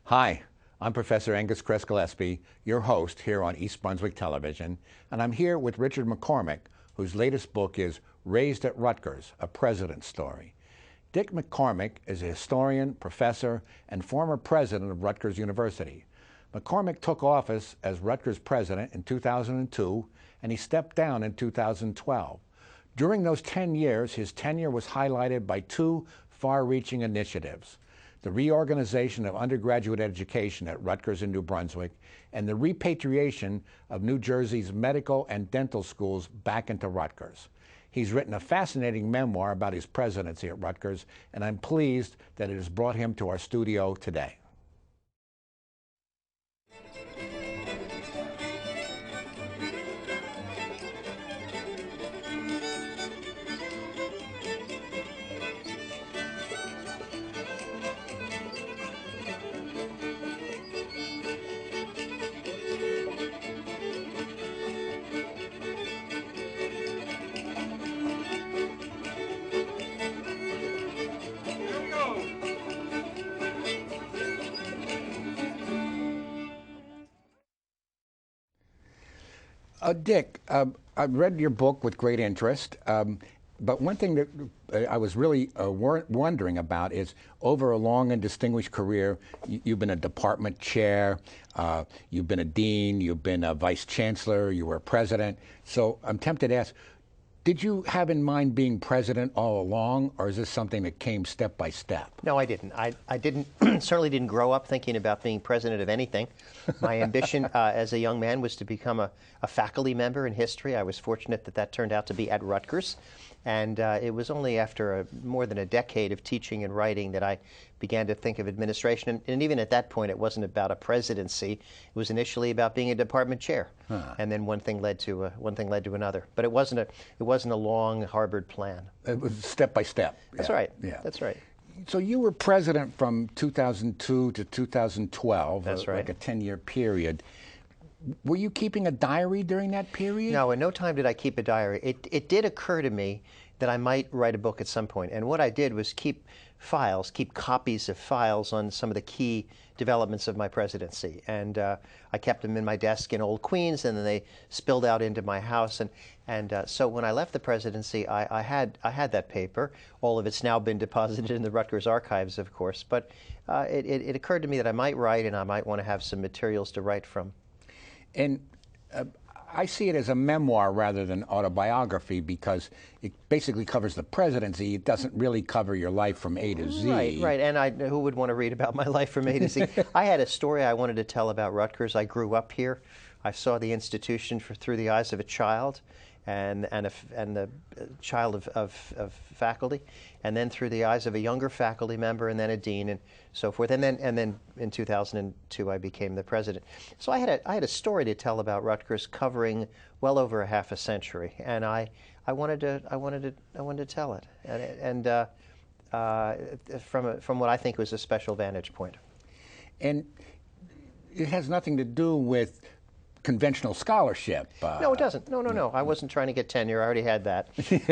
Hi, I'm Professor Angus Kress Gillespie, your host here on East Brunswick Television, and I'm here with Richard McCormick, whose latest book is Raised at Rutgers, A President's Story. Dick McCormick is a historian, professor, and former president of Rutgers University. McCormick took office as Rutgers president in 2002, and he stepped down in 2012. During those 10 years, his tenure was highlighted by two far-reaching initiatives: the reorganization of undergraduate education at Rutgers in New Brunswick, and the repatriation of New Jersey's medical and dental schools back into Rutgers. He's written a fascinating memoir about his presidency at Rutgers, and I'm pleased that it has brought him to our studio today. Dick, I've read your book with great interest, but one thing that I was really wondering about is, over a long and distinguished career, you've been a department chair, you've been a dean, you've been a vice chancellor, you were a president. So I'm tempted to ask, did you have in mind being president all along, or is this something that came step by step? No, I didn't. I didn't certainly didn't grow up thinking about being president of anything. My ambition as a young man was to become a faculty member in history. I was fortunate that that turned out to be at Rutgers. And it was only after more than a decade of teaching and writing that I began to think of administration. And even at that point, it wasn't about a presidency. It was initially about being a department chair. And then one thing led to another. But it wasn't a long, harbored plan. It was step by step. That's right. Yeah. That's right. So you were president from 2002 to 2012. That's right. Like a 10-year period. Were you keeping a diary during that period? No, in no time did I keep a diary. It did occur to me that I might write a book at some point. And what I did was keep copies of files on some of the key developments of my presidency. And I kept them in my desk in Old Queens, and then they spilled out into my house. And so when I left the presidency, I had that paper. All of it's now been deposited in the Rutgers archives, of course. But it occurred to me that I might write, and I might want to have some materials to write from. And I see it as a memoir rather than autobiography, because it basically covers the presidency. It doesn't really cover your life from A to Z. Right. And who would want to read about my life from A to Z? I had a story I wanted to tell about Rutgers. I grew up here. I saw the institution through the eyes of a child and the child of faculty, and then through the eyes of a younger faculty member, and then a dean, and so forth. And then in 2002, I became the president. So I had a story to tell about Rutgers, covering well over a half a century, and I wanted to tell it, and from what I think was a special vantage point. And it has nothing to do with conventional scholarship. No, it doesn't. No. I wasn't trying to get tenure. I already had that.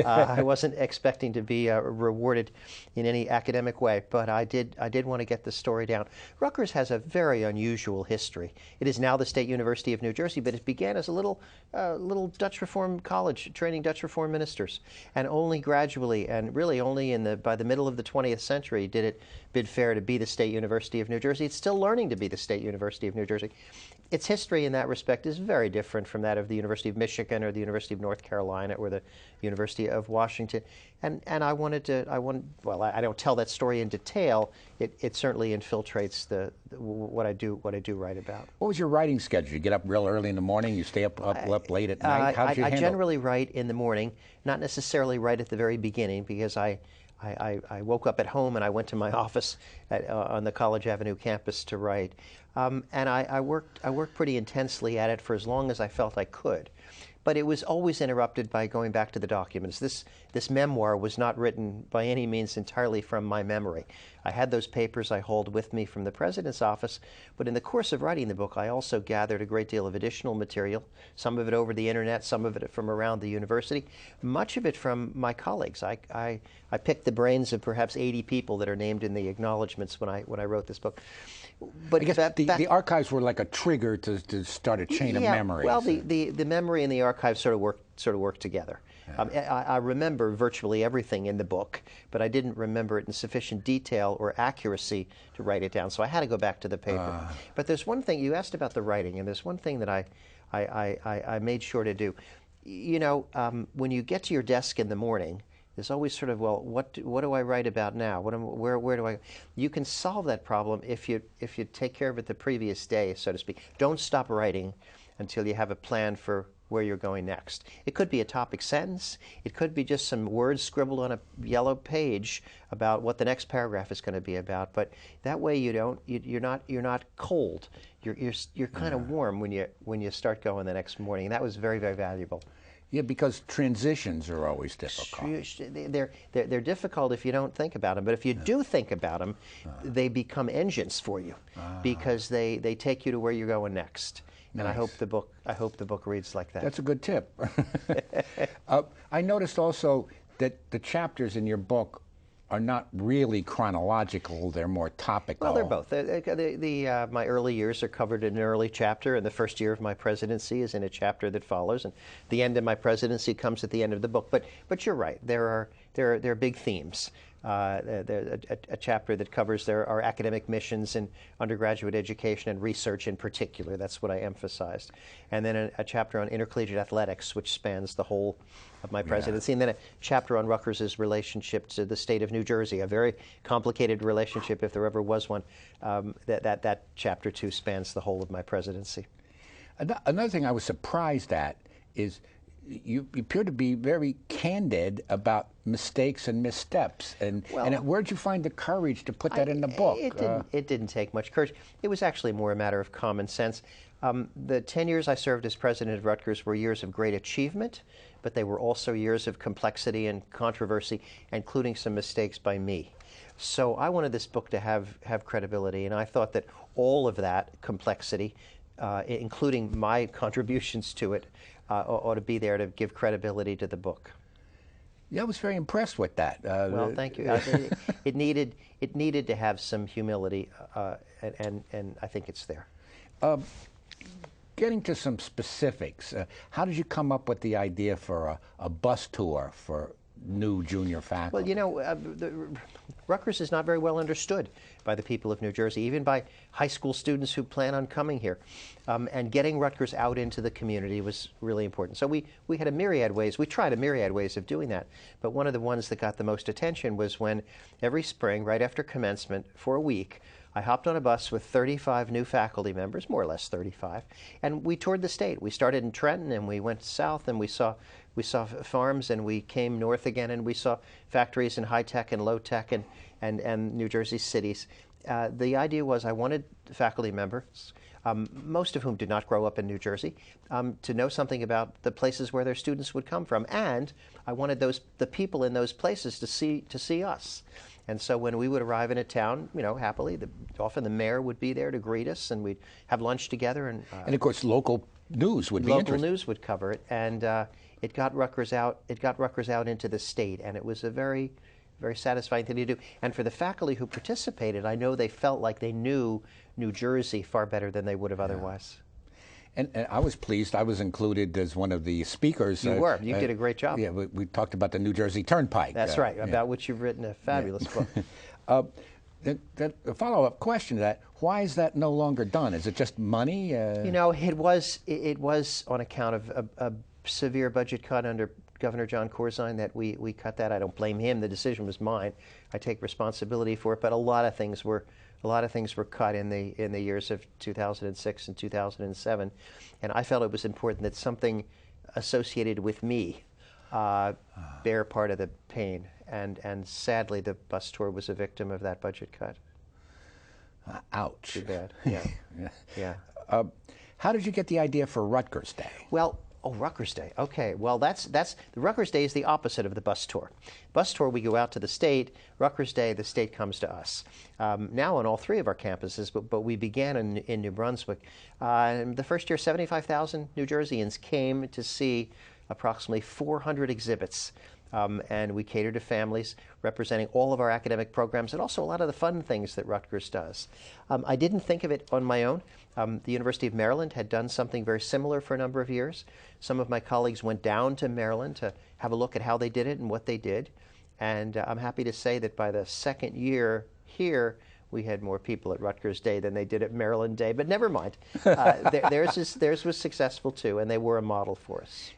I wasn't expecting to be rewarded in any academic way, but I did want to get the story down. Rutgers has a very unusual history. It is now the State University of New Jersey, but it began as a little Dutch Reform college training Dutch Reform ministers, and only gradually, and really only by the middle of the 20th century, did it bid fair to be the State University of New Jersey. It's still learning to be the State University of New Jersey. Its history in that respect is very different from that of the University of Michigan or the University of North Carolina or the University of Washington. And I don't tell that story in detail. It certainly infiltrates what I do write about. What was your writing schedule? You get up real early in the morning, you stay up late at night? How did you handle it? I generally write in the morning, not necessarily right at the very beginning, because I woke up at home and I went to my office on the College Avenue campus to write. And I worked pretty intensely at it for as long as I felt I could. But it was always interrupted by going back to the documents. This memoir was not written by any means entirely from my memory. I had those papers I hauled with me from the president's office, but in the course of writing the book, I also gathered a great deal of additional material, some of it over the internet, some of it from around the university, much of it from my colleagues. I picked the brains of perhaps 80 people that are named in the acknowledgments when I wrote this book. But I guess the archives were like a trigger to start a chain of memories. Well, the memory and the archives sort of work together. Yeah. I remember virtually everything in the book, but I didn't remember it in sufficient detail or accuracy to write it down, so I had to go back to the paper. But there's one thing, you asked about the writing, and there's one thing that I made sure to do. You know, when you get to your desk in the morning, there's always sort of, well, what do I write about now? Where do I? You can solve that problem if you take care of it the previous day, so to speak. Don't stop writing until you have a plan for where you're going next. It could be a topic sentence. It could be just some words scribbled on a yellow page about what the next paragraph is going to be about. But that way you're not cold. You're kind of warm when you start going the next morning. And that was very, very valuable. Yeah, because transitions are always difficult. They're difficult if you don't think about them, but if you do think about them, they become engines for you because they take you to where you're going next. And nice. I hope the book reads like that. That's a good tip. I noticed also that the chapters in your book are not really chronological; they're more topical. Well, they're both. My early years are covered in an early chapter, and the first year of my presidency is in a chapter that follows, and the end of my presidency comes at the end of the book. But you're right. There are big themes. A chapter that covers our academic missions in undergraduate education and research in particular. That's what I emphasized. And then a chapter on intercollegiate athletics, which spans the whole of my presidency. And then a chapter on Rutgers' relationship to the state of New Jersey, a very complicated relationship if there ever was one. That chapter, too, spans the whole of my presidency. Another thing I was surprised at is you appear to be very candid about mistakes and missteps. And where'd you find the courage to put that in the book? It didn't take much courage. It was actually more a matter of common sense. The 10 years I served as president of Rutgers were years of great achievement, but they were also years of complexity and controversy, including some mistakes by me. So I wanted this book to have credibility, and I thought that all of that complexity, including my contributions to it, ought to be there to give credibility to the book. Yeah, I was very impressed with that. Well, thank you. It needed to have some humility, and I think it's there. Getting to some specifics, how did you come up with the idea for a bus tour for new junior faculty? Well, you know, Rutgers is not very well understood by the people of New Jersey, even by high school students who plan on coming here. And getting Rutgers out into the community was really important. So we had we tried a myriad ways of doing that. But one of the ones that got the most attention was when every spring, right after commencement, for a week, I hopped on a bus with 35 new faculty members, more or less 35, and we toured the state. We started in Trenton, and we went south, and we saw farms, and we came north again, and we saw factories in high tech and low tech and New Jersey cities. The idea was I wanted faculty members, most of whom did not grow up in New Jersey, to know something about the places where their students would come from, and I wanted the people in those places to see us. And so when we would arrive in a town, you know, happily, often the mayor would be there to greet us, and we'd have lunch together. And of course, local news would be interesting. Local news would cover it, and it got Rutgers out. It got Rutgers out into the state, and it was a very, very satisfying thing to do. And for the faculty who participated, I know they felt like they knew New Jersey far better than they would have otherwise. And I was pleased. I was included as one of the speakers. You were. You did a great job. Yeah, we talked about the New Jersey Turnpike. That's right, about which you've written a fabulous book. The follow-up question to that, why is that no longer done? Is it just money? You know, it was on account of a severe budget cut under Governor John Corzine that we cut that. I don't blame him. The decision was mine. I take responsibility for it, but a lot of things were cut in the years of 2006 and 2007, and I felt it was important that something associated with me bear part of the pain. And sadly, the bus tour was a victim of that budget cut. Ouch. Too bad. Yeah. Yeah. How did you get the idea for Rutgers Day? Well, Oh, Rutgers Day. Okay, well, that's the Rutgers Day is the opposite of the bus tour. Bus tour, we go out to the state. Rutgers Day, the state comes to us. Now on all three of our campuses, but we began in New Brunswick. The first year, 75,000 New Jerseyans came to see approximately 400 exhibits. And we cater to families representing all of our academic programs and also a lot of the fun things that Rutgers does. I didn't think of it on my own. The University of Maryland had done something very similar for a number of years. Some of my colleagues went down to Maryland to have a look at how they did it and what they did. And I'm happy to say that by the second year here, we had more people at Rutgers Day than they did at Maryland Day. But never mind. Theirs was successful too, and they were a model for us.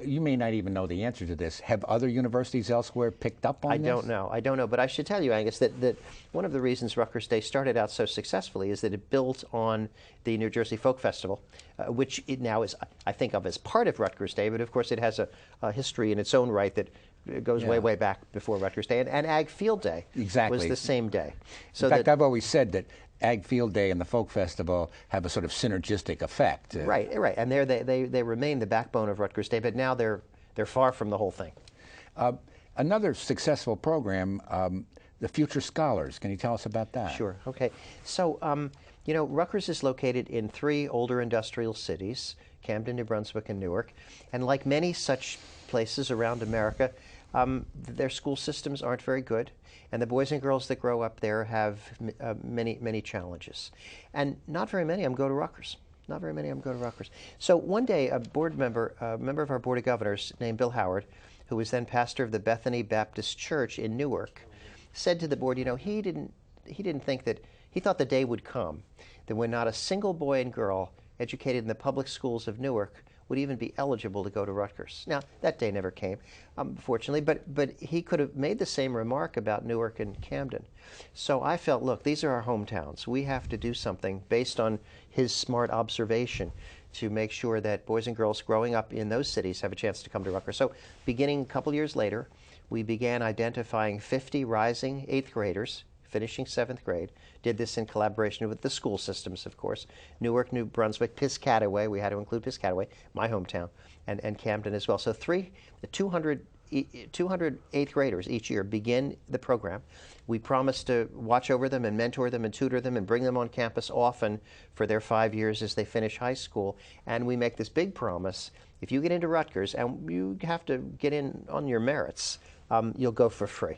You may not even know the answer to this. Have other universities elsewhere picked up on this? I don't know. But I should tell you, Angus, that one of the reasons Rutgers Day started out so successfully is that it built on the New Jersey Folk Festival, which it now is, I think of as part of Rutgers Day, but of course it has a history in its own right that goes way, way back before Rutgers Day. And Ag Field Day was the same day. So in fact, I've always said that Ag Field Day and the Folk Festival have a sort of synergistic effect. Right. And they remain the backbone of Rutgers Day, but now they're far from the whole thing. Another successful program, the Future Scholars. Can you tell us about that? Sure. Okay. So, Rutgers is located in 3 older industrial cities, Camden, New Brunswick, and Newark. And like many such places around America, their school systems aren't very good. And the boys and girls that grow up there have many challenges. And not very many of them go to Rutgers. So one day, a member of our Board of Governors named Bill Howard, who was then pastor of the Bethany Baptist Church in Newark, said to the board, he didn't think that, he thought the day would come that when not a single boy and girl educated in the public schools of Newark would even be eligible to go to Rutgers. Now, that day never came, fortunately, but he could have made the same remark about Newark and Camden. So I felt, look, these are our hometowns. We have to do something based on his smart observation to make sure that boys and girls growing up in those cities have a chance to come to Rutgers. So beginning a couple years later, we began identifying 50 rising 8th graders finishing 7th grade, did this in collaboration with the school systems, of course, Newark, New Brunswick, Piscataway, we had to include Piscataway, my hometown, and Camden as well. So 200 8th graders each year begin the program. We promise to watch over them and mentor them and tutor them and bring them on campus often for their 5 years as they finish high school. And we make this big promise, if you get into Rutgers, and you have to get in on your merits, you'll go for free.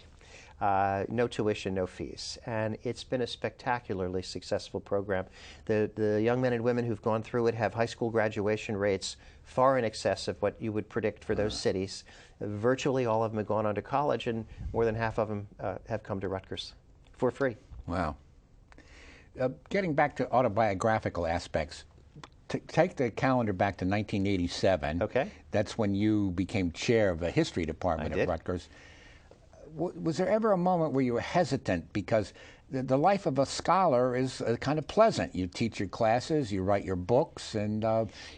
No tuition, no fees. And it's been a spectacularly successful program. The young men and women who've gone through it have high school graduation rates far in excess of what you would predict for those cities. Virtually all of them have gone on to college, and more than half of them have come to Rutgers for free. Wow. Getting back to autobiographical aspects, take the calendar back to 1987. Okay. That's when you became chair of the history department at Rutgers. Was there ever a moment where you were hesitant? Because the life of a scholar is kind of pleasant. You teach your classes, you write your books, and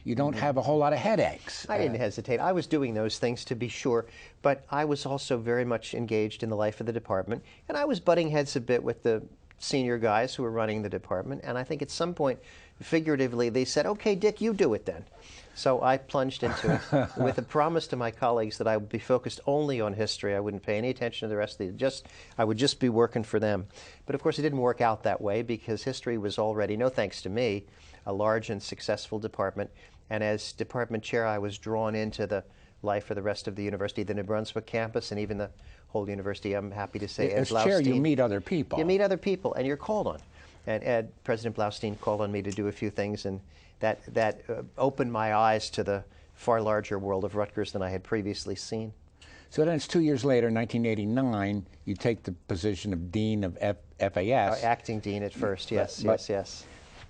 you don't have a whole lot of headaches. I didn't hesitate. I was doing those things, to be sure, but I was also very much engaged in the life of the department, and I was butting heads a bit with the senior guys who were running the department, and I think at some point, figuratively, they said, okay, Dick, you do it then. So I plunged into it with a promise to my colleagues that I would be focused only on history. I wouldn't pay any attention to the rest of I would just be working for them. But of course, it didn't work out that way because history was already, no thanks to me, a large and successful department. And as department chair, I was drawn into the life of the rest of the university, the New Brunswick campus, and even the whole university. I'm happy to say, as chair, you meet other people. You meet other people, and you're called on. And President Blaustein called on me to do a few things, and that opened my eyes to the far larger world of Rutgers than I had previously seen. So then it's 2 years later, 1989, you take the position of Dean of FAS. Acting Dean at first, yes.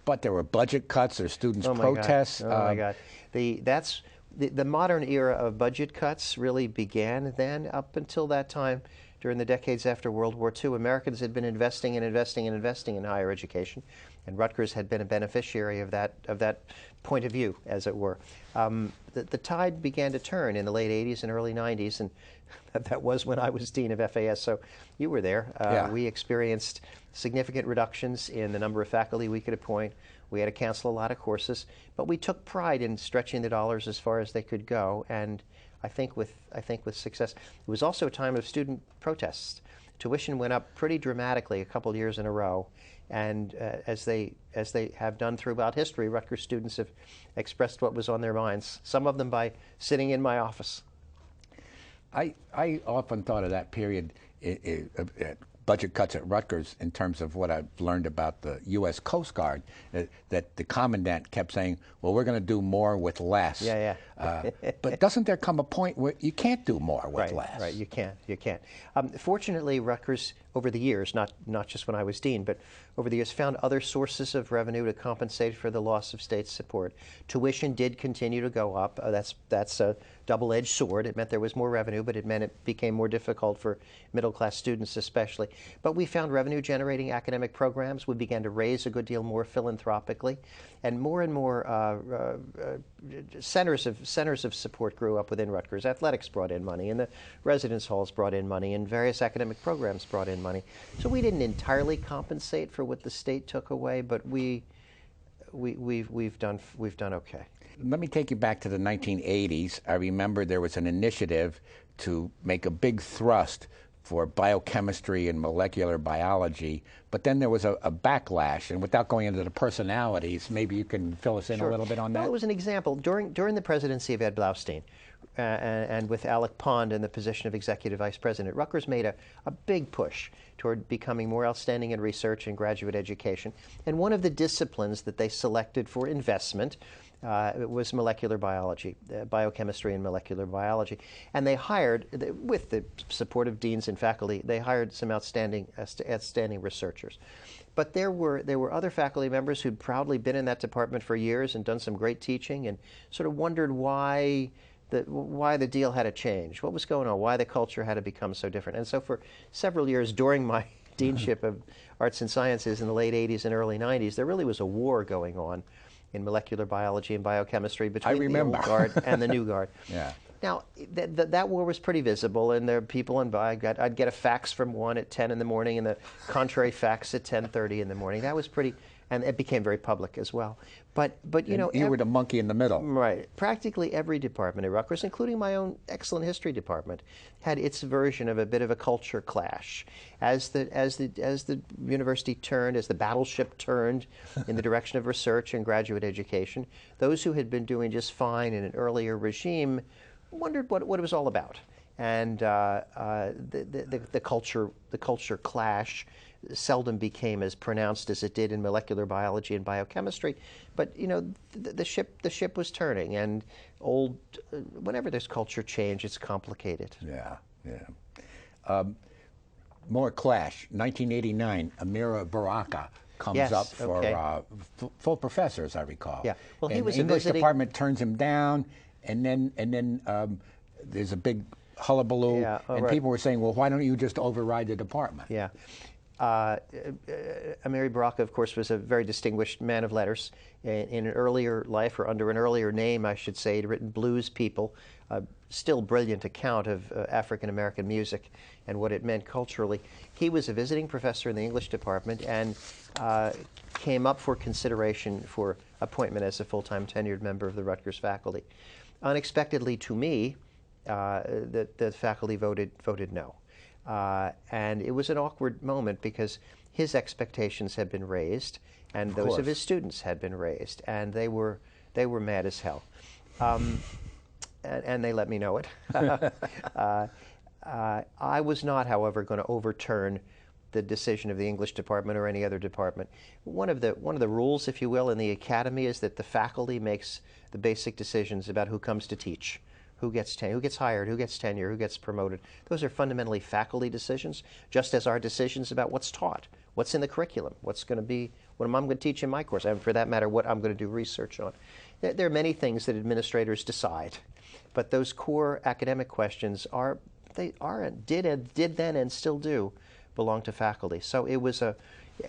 But there were budget cuts, there were students' protests. Oh my God. The modern era of budget cuts really began then. Up until that time, during the decades after World War II, Americans had been investing in higher education, and Rutgers had been a beneficiary of that point of view, as it were. The tide began to turn in the late 80s and early 90s, and that was when I was Dean of FAS, so you were there. We experienced significant reductions in the number of faculty we could appoint. We had to cancel a lot of courses, but we took pride in stretching the dollars as far as they could go, and I think with success. It was also a time of student protests. Tuition went up pretty dramatically a couple years in a row, and as they have done throughout history, Rutgers students have expressed what was on their minds. Some of them by sitting in my office. I often thought of that period, budget cuts at Rutgers, in terms of what I've learned about the U.S. Coast Guard, that the commandant kept saying, well, we're going to do more with less. Yeah. But doesn't there come a point where you can't do more with less? Right, you can't. Fortunately, Rutgers, over the years, not just when I was dean, but over the years, found other sources of revenue to compensate for the loss of state support. Tuition did continue to go up. That's a double-edged sword. It meant there was more revenue, but it meant it became more difficult for middle-class students especially. But we found revenue-generating academic programs. We began to raise a good deal more philanthropically, and more centers of support grew up within Rutgers. Athletics brought in money, and the residence halls brought in money, and various academic programs brought in money. So we didn't entirely compensate for what the state took away, but we've done okay. Let me take you back to the 1980s. I remember there was an initiative to make a big thrust for biochemistry and molecular biology, but then there was a backlash, and without going into the personalities, maybe you can fill us in a little bit on that? Well, it was an example. During the presidency of Ed Blaustein, and with Alec Pond in the position of executive vice president, Rutgers made a big push toward becoming more outstanding in research and graduate education. And one of the disciplines that they selected for investment was molecular biology, biochemistry and molecular biology. And they hired, with the support of deans and faculty, they hired some outstanding researchers. But there were other faculty members who'd proudly been in that department for years and done some great teaching, and sort of wondered why the deal had to change, what was going on, why the culture had to become so different. And so for several years during my deanship of arts and sciences in the late 80s and early 90s, there really was a war going on in molecular biology and biochemistry between the old guard and the new guard. Yeah. Now, that war was pretty visible, and there were people I'd get a fax from one at 10 in the morning and the contrary fax at 10:30 in the morning. That was pretty, and it became very public as well. But you know, you were the monkey in the middle. Right. Practically every department at Rutgers, including my own excellent history department, had its version of a bit of a culture clash. As the university turned, as the battleship turned in the direction of research and graduate education, those who had been doing just fine in an earlier regime wondered what it was all about. And the culture clash seldom became as pronounced as it did in molecular biology and biochemistry. But you know, the ship was turning, and whenever there's culture change, it's complicated. Yeah. More clash. 1989, Amira Baraka comes up for full professor, as I recall. Yeah. Well, he and was the English department turns him down, and then there's a big hullabaloo, and people were saying, well, why don't you just override the department? Yeah. Amiri Baraka, of course, was a very distinguished man of letters. In an earlier life, or under an earlier name, I should say, he'd written Blues People, a still brilliant account of African-American music and what it meant culturally. He was a visiting professor in the English department and came up for consideration for appointment as a full-time tenured member of the Rutgers faculty. Unexpectedly to me, the faculty voted no. And it was an awkward moment because his expectations had been raised, and those of his students had been raised, and they were mad as hell. And they let me know it. I was not, however, going to overturn the decision of the English department or any other department. One of the rules, if you will, in the academy is that the faculty makes the basic decisions about who comes to teach. Who gets hired, who gets tenure, who gets promoted. Those are fundamentally faculty decisions, just as our decisions about what's taught, what's in the curriculum, what I'm going to teach in my course, and for that matter, what I'm going to do research on. There are many things that administrators decide, but those core academic questions did then and still do belong to faculty. So it was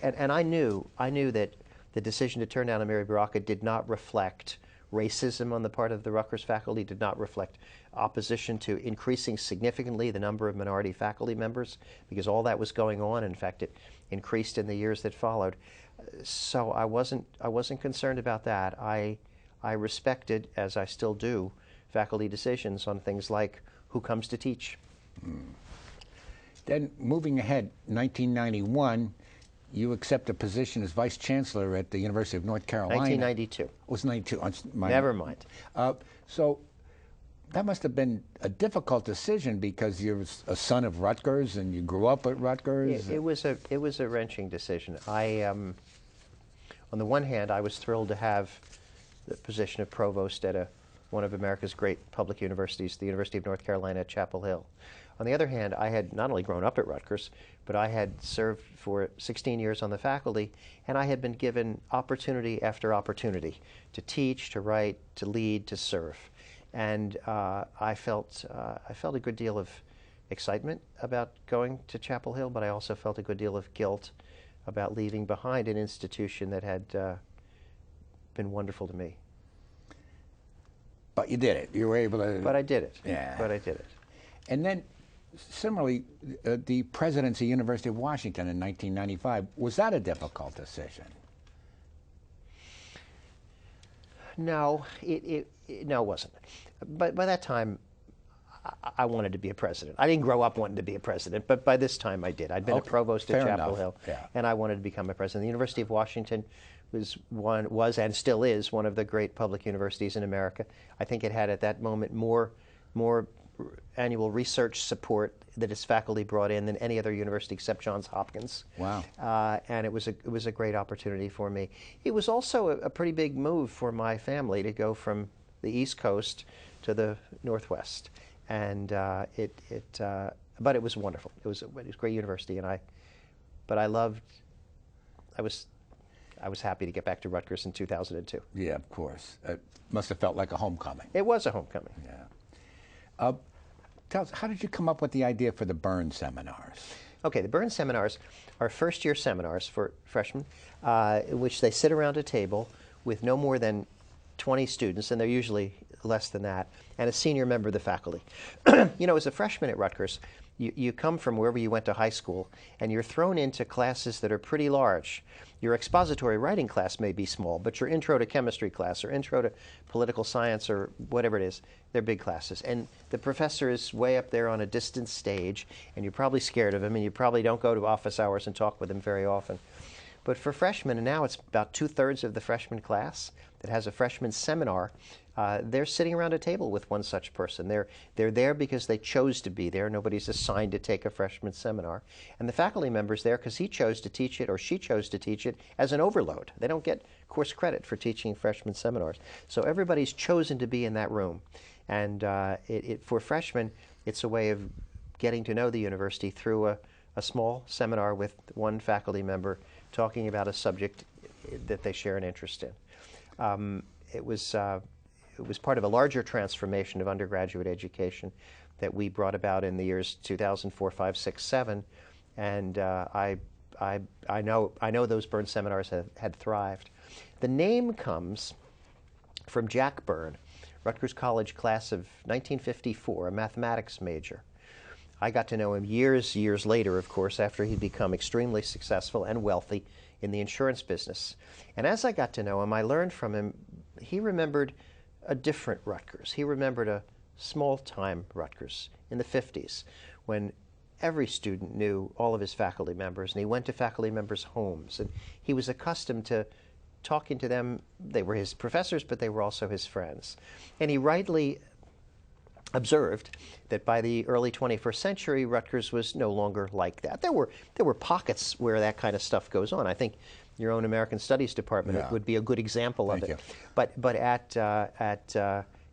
and I knew that the decision to turn down Amiri Baraka did not reflect racism on the part of the Rutgers faculty, did not reflect opposition to increasing significantly the number of minority faculty members, because all that was going on. In fact, it increased in the years that followed. So I wasn't concerned about that. I respected, as I still do, faculty decisions on things like who comes to teach. Then moving ahead, 1991, you accept a position as Vice Chancellor at the University of North Carolina. 1992. It was 92. Never mind. So that must have been a difficult decision because you're a son of Rutgers and you grew up at Rutgers. It was a wrenching decision. On the one hand, I was thrilled to have the position of provost at one of America's great public universities, the University of North Carolina at Chapel Hill. On the other hand, I had not only grown up at Rutgers, but I had served for 16 years on the faculty, and I had been given opportunity after opportunity to teach, to write, to lead, to serve. And I felt a good deal of excitement about going to Chapel Hill, but I also felt a good deal of guilt about leaving behind an institution that had been wonderful to me. But you did it. You were able to... But I did it. Yeah. But I did it. And then, similarly, the presidency of University of Washington in 1995, was that a difficult decision? No, no, it wasn't. But by that time, I wanted to be a president. I didn't grow up wanting to be a president, but by this time I did. I'd been a provost at Chapel Hill, and I wanted to become a president. The University of Washington was and still is one of the great public universities in America. I think it had at that moment more annual research support that its faculty brought in than any other university except Johns Hopkins. Wow! And it was a great opportunity for me. It was also a pretty big move for my family to go from the East Coast to the Northwest, and but it was wonderful. It was a great university, and I was happy to get back to Rutgers in 2002. Yeah, of course. It must have felt like a homecoming. It was a homecoming. Yeah. Tell us, how did you come up with the idea for the Burn seminars? Okay, the Burn seminars are first-year seminars for freshmen, in which they sit around a table with no more than 20 students, and they're usually less than that, and a senior member of the faculty. You know, as a freshman at Rutgers, you come from wherever you went to high school, and you're thrown into classes that are pretty large. Your expository writing class may be small, but your intro to chemistry class or intro to political science or whatever it is, they're big classes. And the professor is way up there on a distant stage, and you're probably scared of him, and you probably don't go to office hours and talk with him very often. But for freshmen, and now it's about 2/3 of the freshman class that has a freshman seminar, they're sitting around a table with one such person. They're there because they chose to be there. Nobody's assigned to take a freshman seminar. And the faculty member's there because he chose to teach it or she chose to teach it as an overload. They don't get course credit for teaching freshman seminars. So everybody's chosen to be in that room. And for freshmen, it's a way of getting to know the university through a small seminar with one faculty member talking about a subject that they share an interest in. It was part of a larger transformation of undergraduate education that we brought about in the years 2004, 5, 6, 7, and I know those Burn seminars had thrived. The name comes from Jack Byrne, Rutgers College class of 1954, a mathematics major. I got to know him years later, of course, after he'd become extremely successful and wealthy in the insurance business. And as I got to know him, I learned from him, he remembered a different Rutgers. He remembered a small-time Rutgers in the 50s when every student knew all of his faculty members, and he went to faculty members' homes, and he was accustomed to talking to them. They were his professors, but they were also his friends. And he rightly observed that by the early 21st century, Rutgers was no longer like that. There were pockets where that kind of stuff goes on. I think your own American Studies department would be a good example of it. But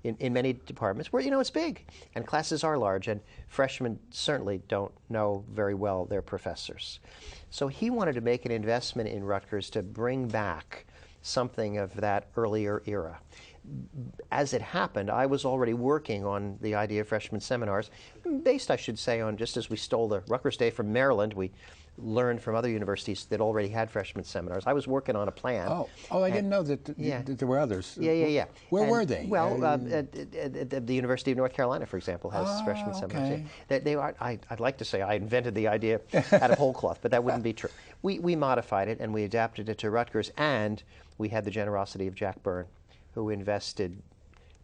in many departments where, it's big and classes are large and freshmen certainly don't know very well their professors. So he wanted to make an investment in Rutgers to bring back something of that earlier era. as it happened, I was already working on the idea of freshman seminars, based, I should say, on just as we stole the Rutgers Day from Maryland, we learned from other universities that already had freshman seminars. I was working on a plan. I didn't know that, that there were others. Yeah. Where were they? Well, at the University of North Carolina, for example, has freshman seminars. They are. I'd like to say I invented the idea out of whole cloth, but that wouldn't be true. We modified it and we adapted it to Rutgers, and we had the generosity of Jack Byrne, who invested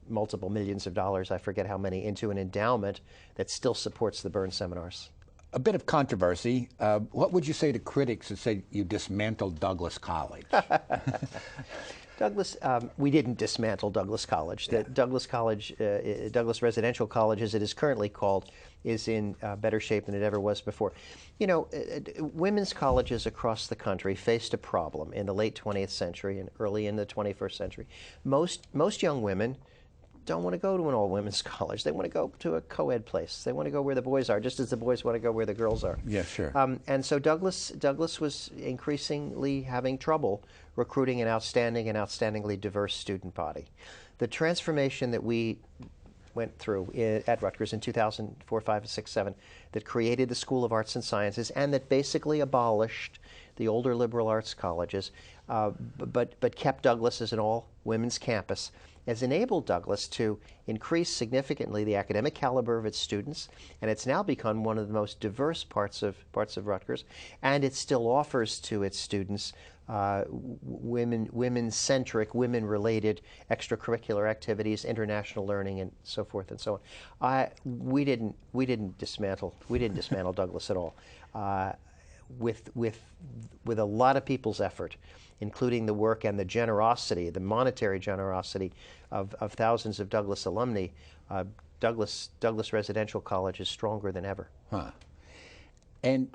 multiple millions of dollars, I forget how many, into an endowment that still supports the Byrne seminars. A bit of controversy. What would you say to critics that say you dismantled Douglas College? We didn't dismantle Douglas College. Yeah. Douglas College, Douglas Residential College, as it is currently called, is in better shape than it ever was before. You know, women's colleges across the country faced a problem in the late 20th century and early in the 21st century. Most young women don't want to go to an all-women's college. They want to go to a co-ed place. They want to go where the boys are, just as the boys want to go where the girls are. Yeah, sure. And so Douglas was increasingly having trouble recruiting an outstanding and outstandingly diverse student body. The transformation that we went through at Rutgers in 2004, 5, 6, 7, that created the School of Arts and Sciences and that basically abolished the older liberal arts colleges, but kept Douglas as an all-women's campus, has enabled Douglas to increase significantly the academic caliber of its students, and it's now become one of the most diverse parts of Rutgers, and it still offers to its students women-centric, women-related extracurricular activities, international learning, and so forth and so on. We didn't dismantle Douglas at all. With a lot of people's effort, including the work and the generosity, the monetary generosity of thousands of Douglas alumni, Douglas Residential College is stronger than ever. Huh. And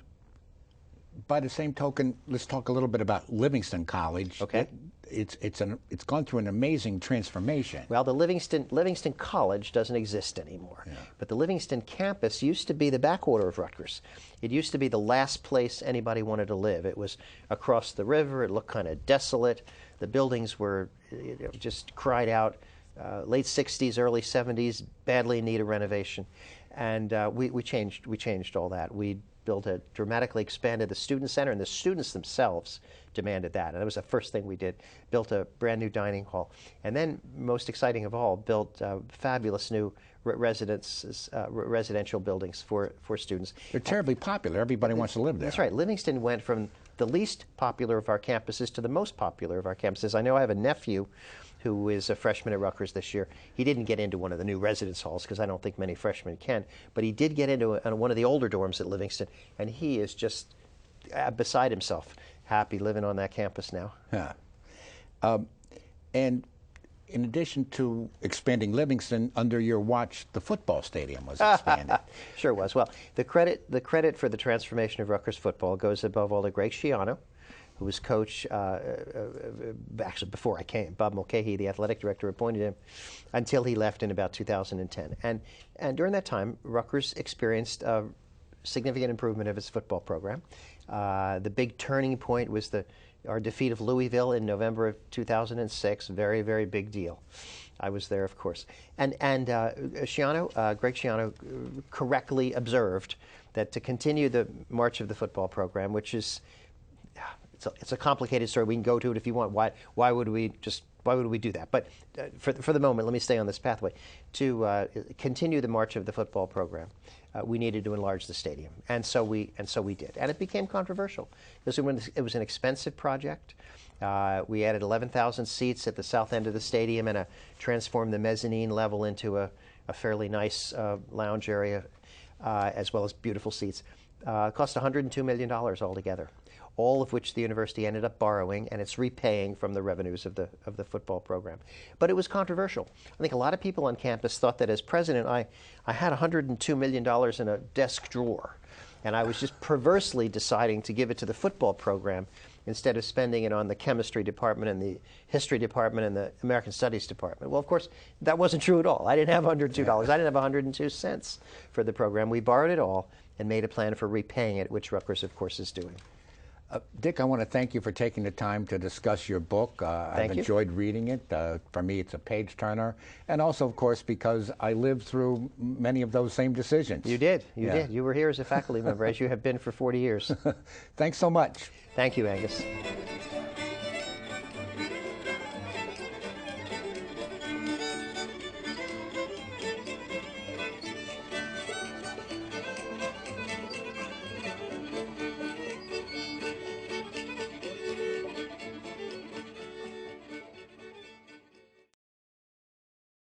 by the same token, let's talk a little bit about Livingston College. Okay. It's gone through an amazing transformation. Well, the Livingston College doesn't exist anymore. Yeah. But the Livingston campus used to be the backwater of Rutgers. It used to be the last place anybody wanted to live. It was across the river. It looked kind of desolate. The buildings were just cried out. Late 60s, early 70s, badly in need of renovation. And we changed all that. We dramatically expanded the student center, and the students themselves demanded that. And that was the first thing we did, built a brand new dining hall. And then, most exciting of all, built fabulous new residential buildings for students. They're terribly popular. Everybody wants to live there. That's right. Livingston went from the least popular of our campuses to the most popular of our campuses. I know I have a nephew who is a freshman at Rutgers this year. He didn't get into one of the new residence halls because I don't think many freshmen can, but he did get into one of the older dorms at Livingston, and he is just beside himself, happy living on that campus now. Yeah. And in addition to expanding Livingston, under your watch, the football stadium was expanded. Sure was. Well, the credit for the transformation of Rutgers football goes above all to Greg Schiano, who was coach, actually before I came. Bob Mulcahy, the athletic director, appointed him until he left in about 2010. And during that time, Rutgers experienced a significant improvement of its football program. The big turning point was our defeat of Louisville in November of 2006. Very, very big deal. I was there, of course. And Greg Schiano correctly observed that to continue the march of the football program, which is it's a complicated story. We can go to it if you want. Why would we do that? But for the moment, let me stay on this pathway. To continue the march of the football program, we needed to enlarge the stadium, and so we did. And it became controversial because it was an expensive project. We added 11,000 seats at the south end of the stadium and transformed the mezzanine level into a fairly nice lounge area, as well as beautiful seats. It cost $102 million altogether, all of which the university ended up borrowing, and it's repaying from the revenues of the football program. But it was controversial. I think a lot of people on campus thought that as president, I had $102 million in a desk drawer, and I was just perversely deciding to give it to the football program instead of spending it on the chemistry department and the history department and the American Studies department. Well, of course, that wasn't true at all. I didn't have $102. I didn't have 102 cents for the program. We borrowed it all and made a plan for repaying it, which Rutgers, of course, is doing. Dick, I want to thank you for taking the time to discuss your book. I've enjoyed reading it. For me, it's a page-turner. And also, of course, because I lived through many of those same decisions. You did. You did. You were here as a faculty member, as you have been for 40 years. Thanks so much. Thank you, Angus.